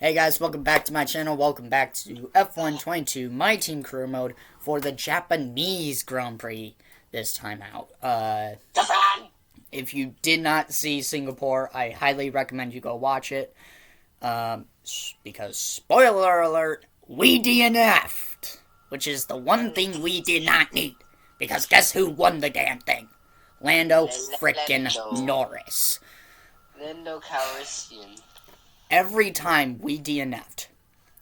Hey guys, welcome back to my channel. Welcome back to F122, my team career mode for the Japanese Grand Prix this time out. Japan! If you did not see Singapore, I highly recommend you go watch it. Because, spoiler alert, we DNF'd. Which is the one thing we did not need. Because guess who won the damn thing? Lando frickin' Norris. Lando Calrissian. Every time we DNF'd,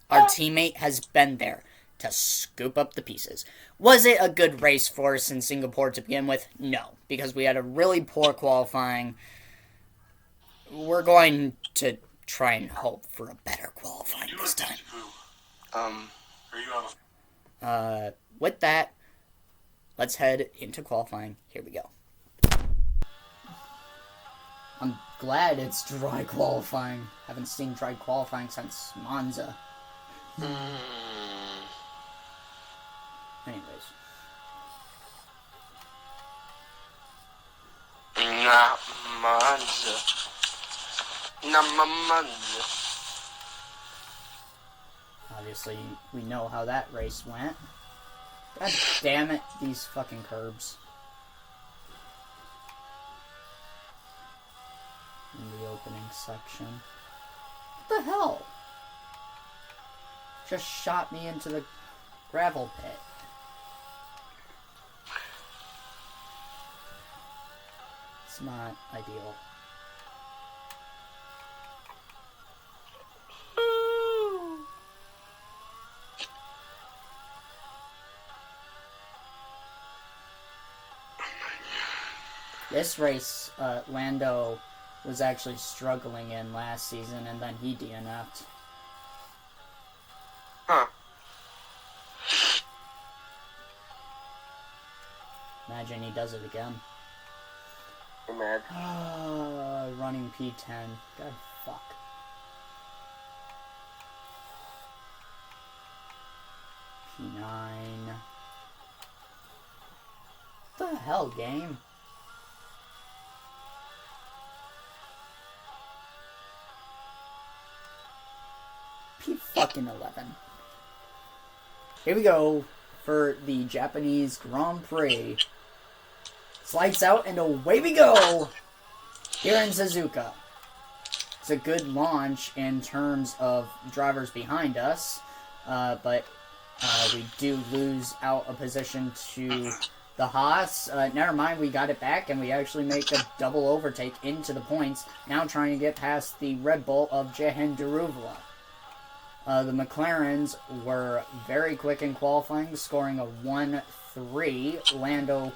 our teammate has been there to scoop up the pieces. Was it a good race for us in Singapore to begin with? No, because we had a really poor qualifying. We're going to try and hope for a better qualifying this time. With that, let's head into qualifying. Here we go. I'm glad it's dry qualifying. Haven't seen dry qualifying since Monza. Anyways. Monza. Obviously, we know how that race went. God damn it, these fucking curbs. In the opening section. What the hell? Just shot me into the gravel pit. It's not ideal. This race, Lando was actually struggling in last season, and then he DNF'd. Huh. Imagine he does it again. I'm mad. Running P10. God fuck. P9. What the hell, game? P11. Here we go for the Japanese Grand Prix. Lights out and away we go! Here in Suzuka. It's a good launch in terms of drivers behind us, but we do lose out a position to the Haas. Never mind, we got it back and we actually make a double overtake into the points. Now trying to get past the Red Bull of Jehan Daruvla. The McLarens were very quick in qualifying, scoring a 1-3. Lando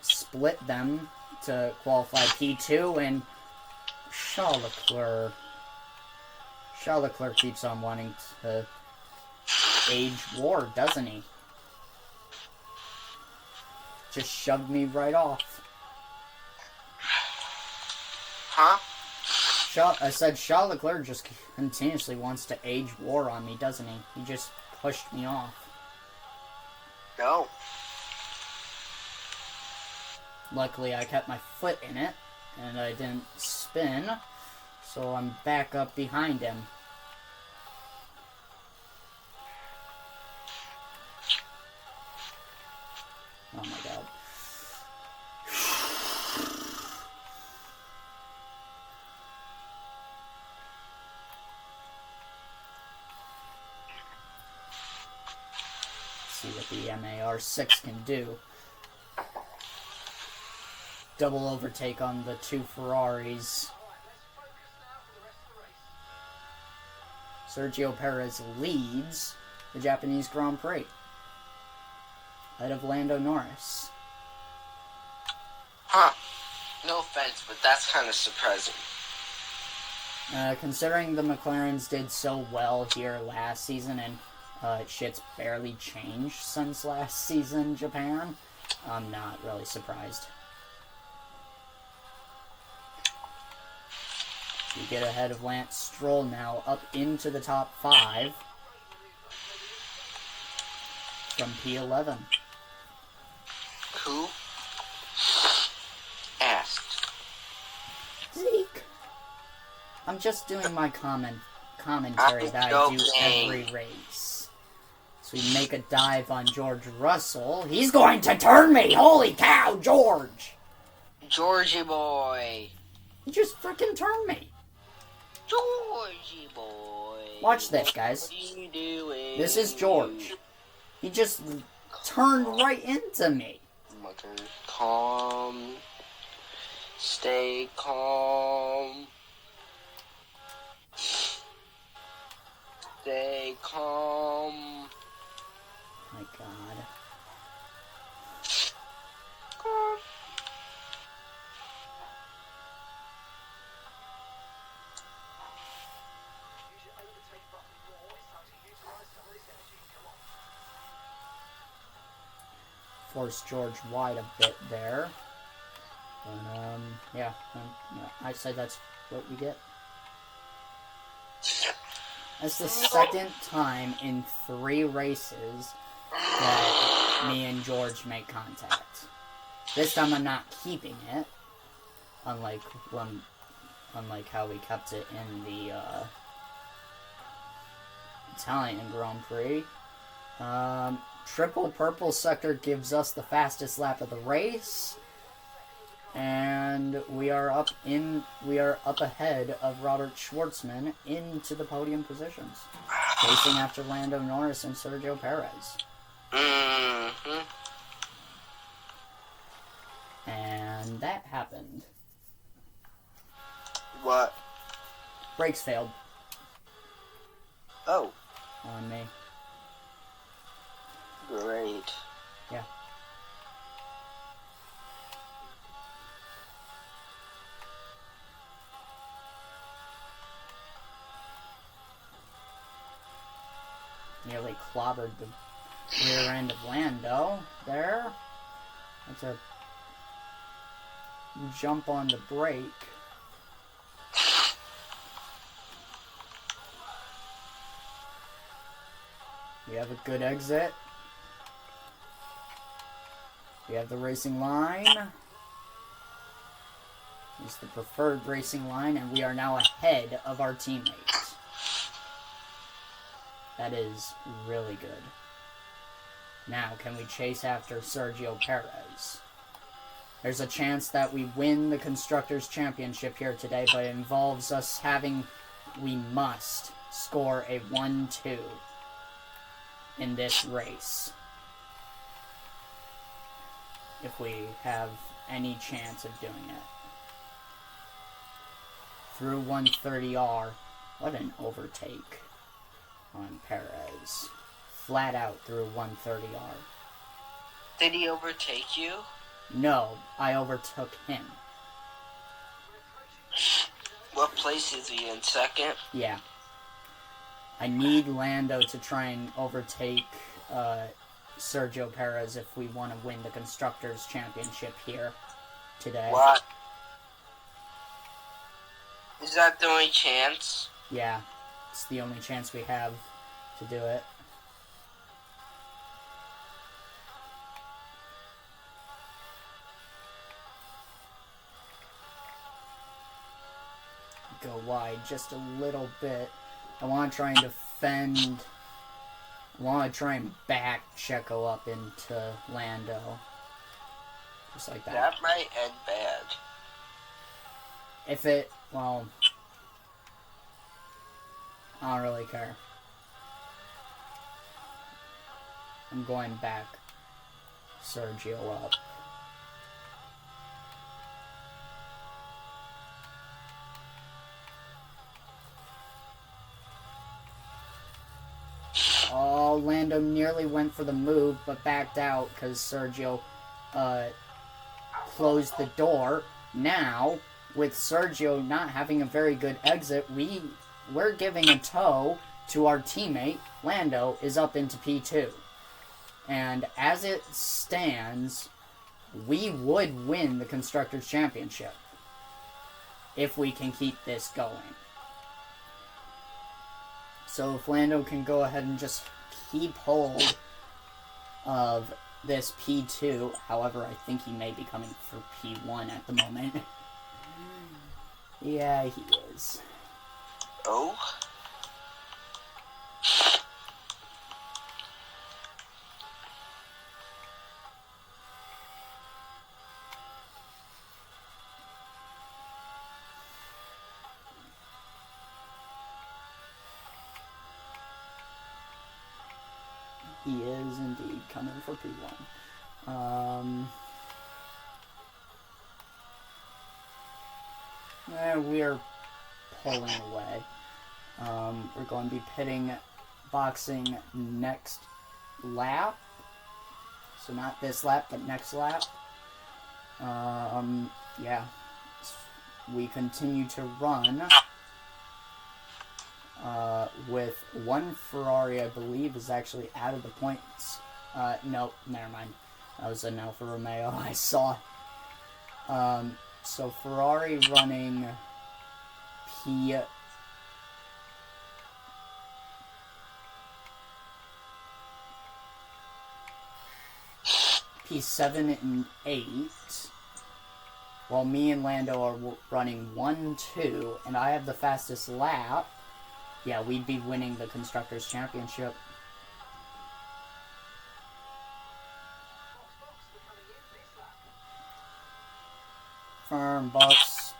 split them to qualify P2, and Charles Leclerc keeps on wanting to age war, doesn't he? Just shoved me right off. Huh? I said Charles Leclerc just continuously wants to age war on me, doesn't he? He just pushed me off. No. Luckily, I kept my foot in it, and I didn't spin, so I'm back up behind him. Oh my god. See what the MAR6 can do. Double overtake on the two Ferraris. Sergio Perez leads the Japanese Grand Prix, ahead of Lando Norris. Huh. No offense, but that's kind of surprising. Considering the McLarens did so well here last season and shit's barely changed since last season, Japan, I'm not really surprised. We get ahead of Lance Stroll now, up into the top 5 from P11. Who asked? Zeke! I'm just doing my common commentary that I do joking. every race. So we make a dive on George Russell. He's going to turn me! Holy cow, George! Georgie boy. He just freaking turned me. Georgie boy. Watch this, guys. What are you doing? This is George. He just turned right into me. Mother, calm. Stay calm. Stay calm. My God. Calm. Force George wide a bit there. But, yeah, I say that's what we get. That's the second time in 3 races that me and George make contact. This time I'm not keeping it, unlike how we kept it in the Italian Grand Prix. Triple purple sector gives us the fastest lap of the race, and we are up ahead of Robert Schwartzman into the podium positions, chasing after Lando Norris and Sergio Perez. Mm-hmm. And that happened. What? Brakes failed Oh, on me. great. Yeah. Nearly clobbered the rear end of Lando there. That's a jump on the brake. We have a good exit. We have the racing line. It's the preferred racing line, and we are now ahead of our teammates. That is really good. Now, can we chase after Sergio Perez? There's a chance that we win the Constructors' Championship here today, but it involves us we must score a 1-2 in this race if we have any chance of doing it. Through 130R, what an overtake on Perez. Flat out through 130R. Did he overtake you? No, I overtook him. What place is he in? Second? Yeah. I need Lando to try and overtake Sergio Perez if we want to win the Constructors' Championship here today. What? Is that the only chance? Yeah, it's the only chance we have to do it. Go wide just a little bit. I want to try and defend. I want to try and back Checo up into Lando. Just like that. That might end bad. If it, well, I don't really care. I'm going back Sergio up. Oh, Lando nearly went for the move, but backed out because Sergio closed the door. Now, with Sergio not having a very good exit, we're giving a tow to our teammate. Lando is up into P2. And as it stands, we would win the Constructors' Championship if we can keep this going. So if Lando can go ahead and just keep hold of this P2, however, I think he may be coming for P1 at the moment. Yeah, he is. Oh? He is indeed coming for P1. We're pulling away. We're going to be pitting boxing next lap. So not this lap, but next lap. Yeah. We continue to run with one Ferrari, I believe, is actually out of the points. Nope, never mind. That was an Alfa Romeo I saw. So Ferrari running P7 and 8, while me and Lando are running 1-2, and I have the fastest lap. Yeah, we'd be winning the Constructors' Championship. Firm, Bucks.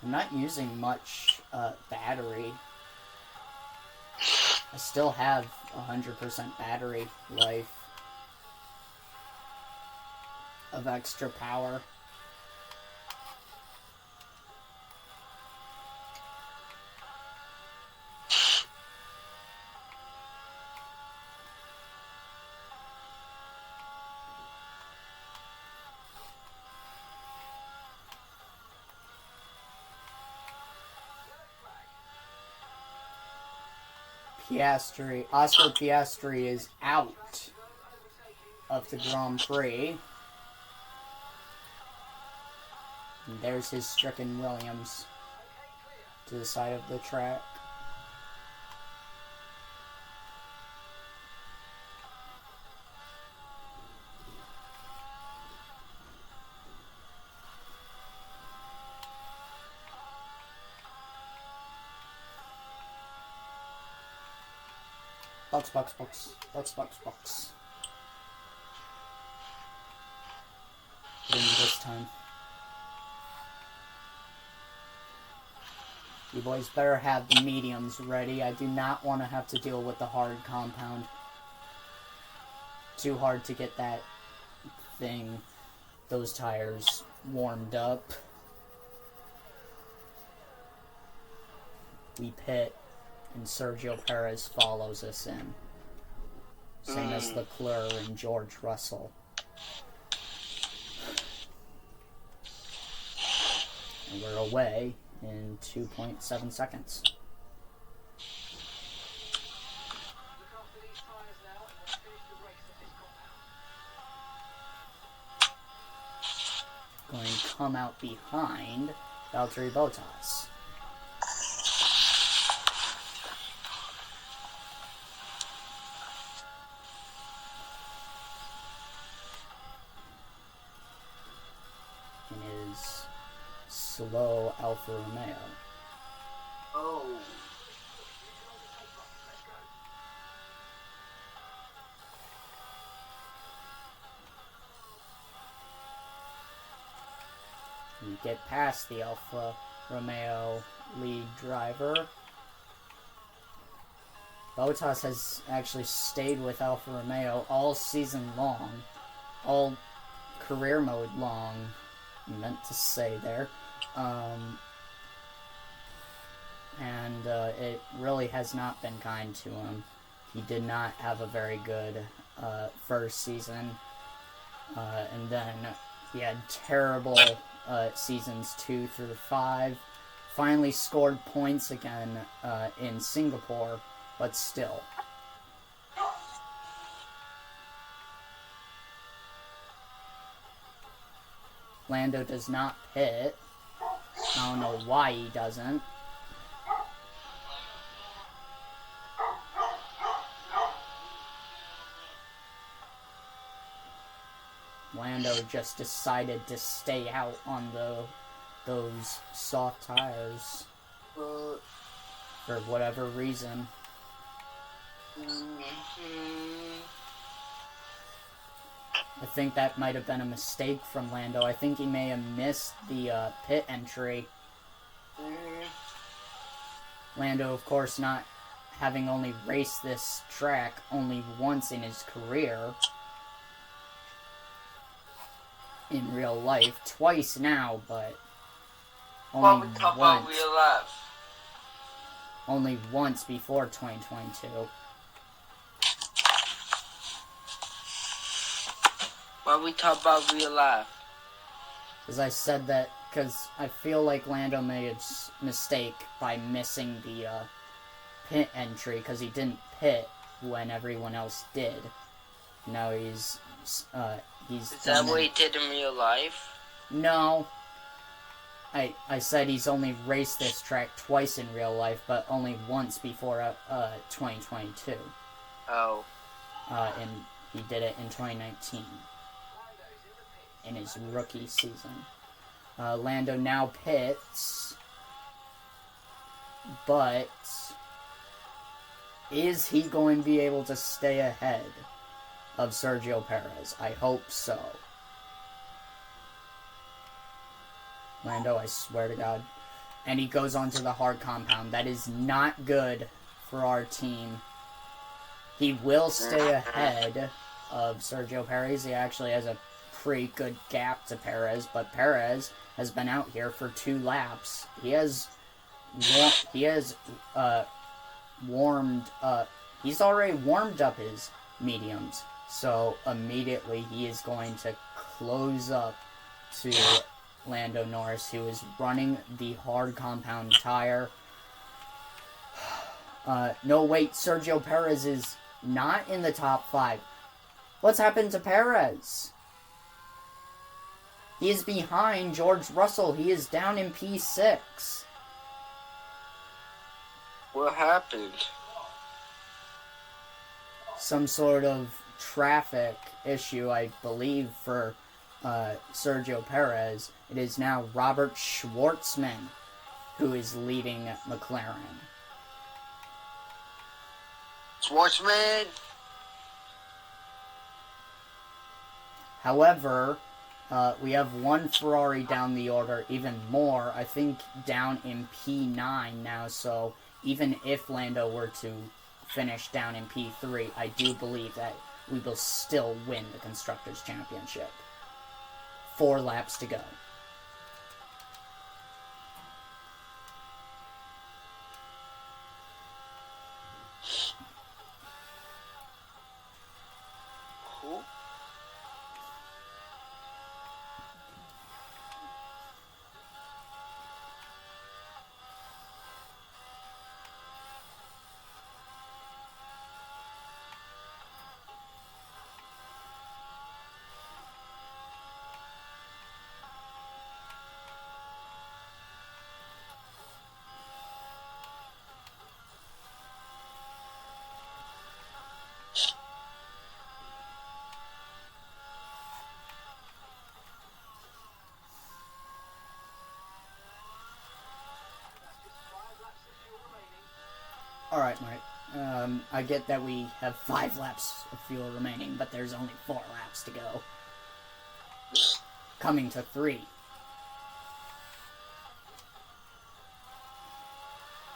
I'm not using much battery. I still have 100% battery life of extra power. Oscar Piastri is out of the Grand Prix. And there's his stricken Williams to the side of the track. Bucks. Win this time. You boys better have the mediums ready. I do not want to have to deal with the hard compound. Too hard to get that thing, those tires, warmed up. We pit, and Sergio Perez follows us in. Same as Leclerc and George Russell. And we're away in 2.7 seconds. Going to come out behind Valtteri Bottas. In his slow Alfa Romeo. Oh. You get past the Alfa Romeo lead driver. Bottas has actually stayed with Alfa Romeo all season long, all career mode long, I meant to say there. And it really has not been kind to him. He did not have a very good first season, and then he had terrible seasons 2 through 5. Finally scored points again in Singapore, but still. Lando does not pit. I don't know why he doesn't. Lando just decided to stay out on those soft tires for whatever reason. I think that might have been a mistake from Lando. I think he may have missed the pit entry. Lando, of course, not having only raced this track only once in his career, in real life, twice now, but only we talk about real life. Only once before 2022. Why we talk about real life? Because I said that, because I feel like Lando made a mistake by missing the pit entry, because he didn't pit when everyone else did. Now he's Is that what he did in real life? No. I said he's only raced this track twice in real life, but only once before 2022. Oh. And he did it in 2019. In his rookie season. Lando now pits. But is he going to be able to stay ahead of Sergio Perez? I hope so. Lando, I swear to God. And he goes onto the hard compound. That is not good for our team. He will stay ahead of Sergio Perez. He actually has a pretty good gap to Perez, but Perez has been out here for 2 laps. He has warmed up. He's already warmed up his mediums, so immediately he is going to close up to Lando Norris, who is running the hard compound tire. No, wait, Sergio Perez is not in the top 5. What's happened to Perez? He is behind George Russell. He is down in P6. What happened? Some sort of traffic issue, I believe, for Sergio Perez. It is now Robert Schwartzman who is leading McLaren. Schwartzman! However, we have one Ferrari down the order, even more, I think, down in P9 now, so even if Lando were to finish down in P3, I do believe that we will still win the Constructors' Championship. 4 laps to go. Alright, Mike. I get that we have 5 laps of fuel remaining, but there's only 4 laps to go. Coming to 3.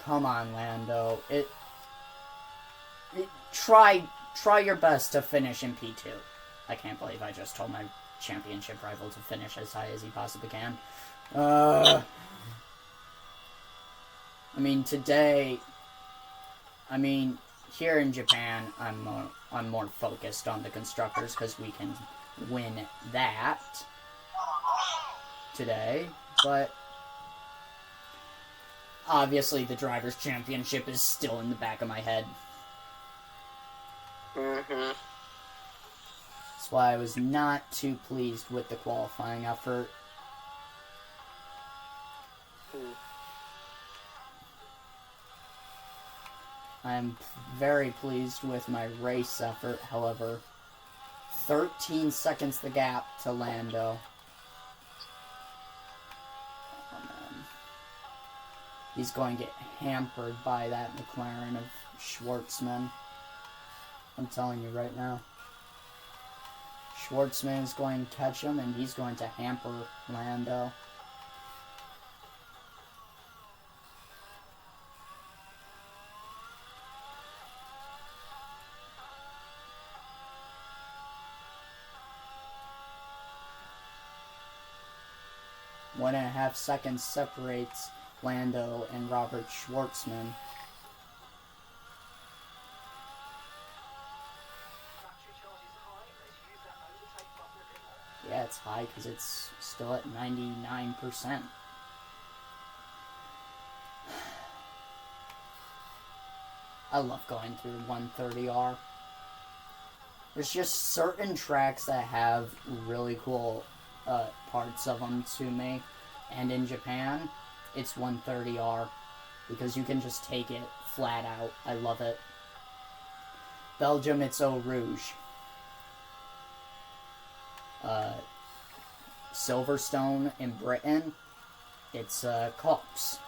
Come on, Lando. Try your best to finish in P2. I can't believe I just told my championship rival to finish as high as he possibly can. I mean, today... here in Japan, I'm more focused on the Constructors because we can win that today, but obviously the Drivers' Championship is still in the back of my head. Mm-hmm. That's why I was not too pleased with the qualifying effort. I'm very pleased with my race effort, however. 13 seconds the gap to Lando. Oh, man. He's going to get hampered by that McLaren of Schwartzman. I'm telling you right now. Schwartzman is going to catch him, and he's going to hamper Lando. 1.5 seconds separates Lando and Robert Schwartzman. Yeah, it's high because it's still at 99%. I love going through 130R. There's just certain tracks that have really cool parts of them to me. And in Japan, it's 130R because you can just take it flat out. I love it. Belgium, it's Eau Rouge. Silverstone in Britain, it's Cops.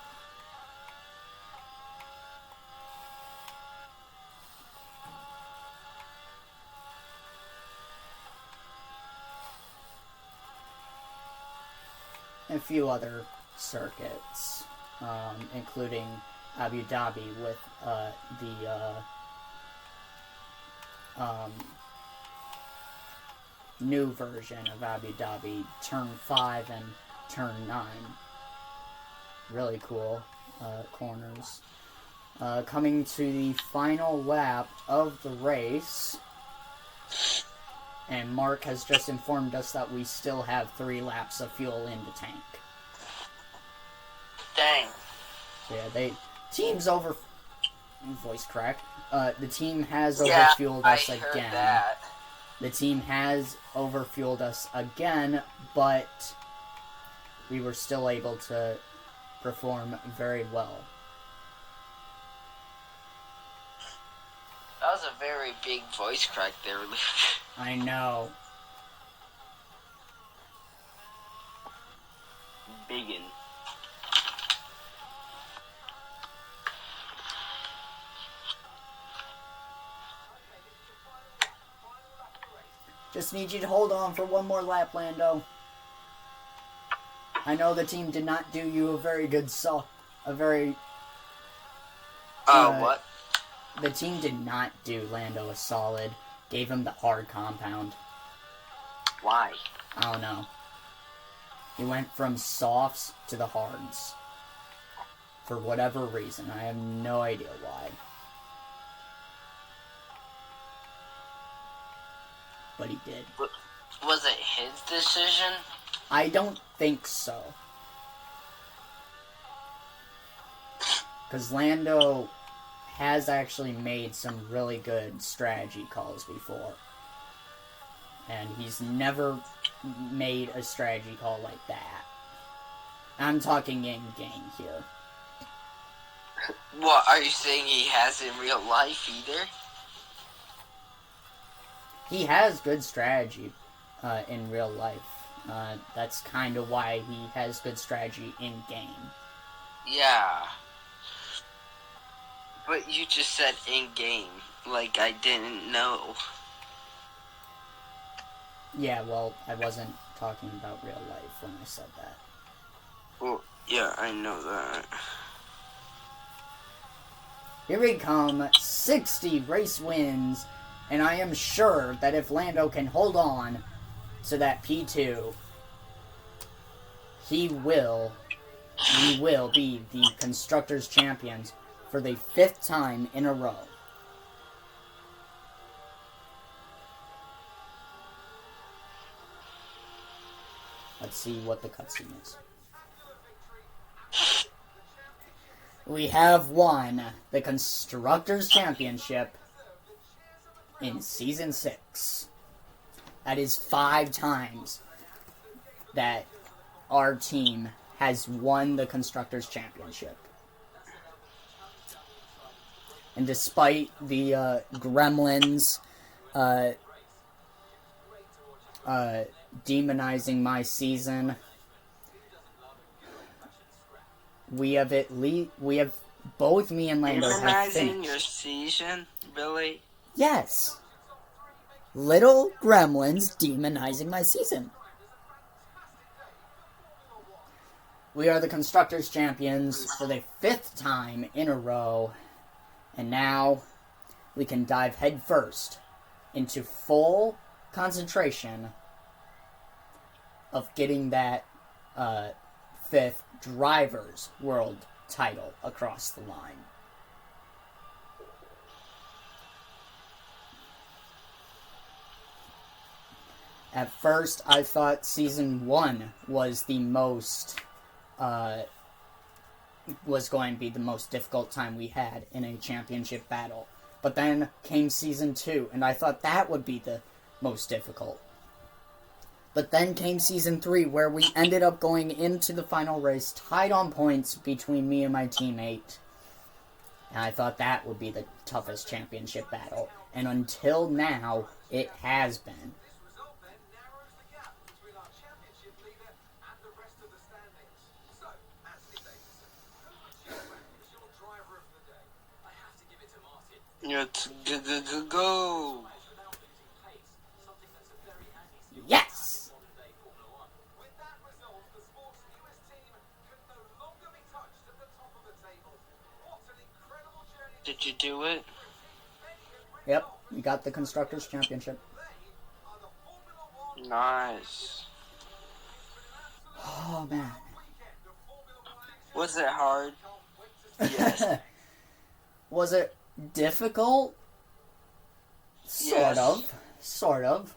And a few other circuits, including Abu Dhabi with the new version of Abu Dhabi, Turn 5 and Turn 9. Really cool corners. Coming to the final lap of the race, and Mark has just informed us that we still have 3 laps of fuel in the tank. Dang. So yeah, team's over... Voice crack. The team has overfueled us again. Heard that. The team has overfueled us again, but we were still able to perform very well. That was a very big voice crack there, Luke. I know. Biggin. Just need you to hold on for one more lap, Lando. I know the team did not do you a very good What? The team did not do Lando a solid. Gave him the hard compound. Why? I don't know. He went from softs to the hards. For whatever reason. I have no idea why. But he did. Was it his decision? I don't think so. Because Lando has actually made some really good strategy calls before. And he's never made a strategy call like that. I'm talking in-game here. What, are you saying he has in real life either? He has good strategy in real life. That's kind of why he has good strategy in-game. Yeah. But you just said in-game, like I didn't know. Yeah, well, I wasn't talking about real life when I said that. Well, yeah, I know that. Here we come, 60 race wins, and I am sure that if Lando can hold on to that P2, we will be the Constructors champions for the 5th time in a row. Let's see what the cutscene is. We have won the Constructors Championship in Season 6. That is 5 times that our team has won the Constructors Championship. And despite the Gremlins demonizing my season, we have both me and Lando have finished. Demonizing your season, Billy? Yes. Little gremlins demonizing my season. We are the Constructors champions for the 5th time in a row. And now we can dive headfirst into full concentration of getting that 5th Drivers' World title across the line. At first, I thought Season 1 was the most, was going to be the most difficult time we had in a championship battle. But then came Season 2, and I thought that would be the most difficult. But then came Season 3, where we ended up going into the final race tied on points between me and my teammate. And I thought that would be the toughest championship battle. And until now, it has been. Let's go. Yes! Did you do it? Yep, we got the Constructors Championship. Nice. Oh, man. Was it hard? Yes. Was it difficult? Yes. Sort of.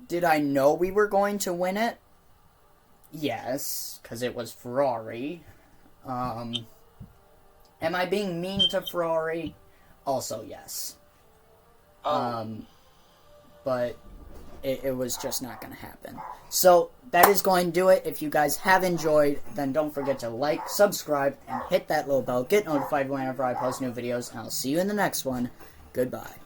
Did I know we were going to win it? Yes, because it was Ferrari. Am I being mean to Ferrari? Also, yes. But it was just not going to happen. So, that is going to do it. If you guys have enjoyed, then don't forget to like, subscribe, and hit that little bell. Get notified whenever I post new videos, and I'll see you in the next one. Goodbye.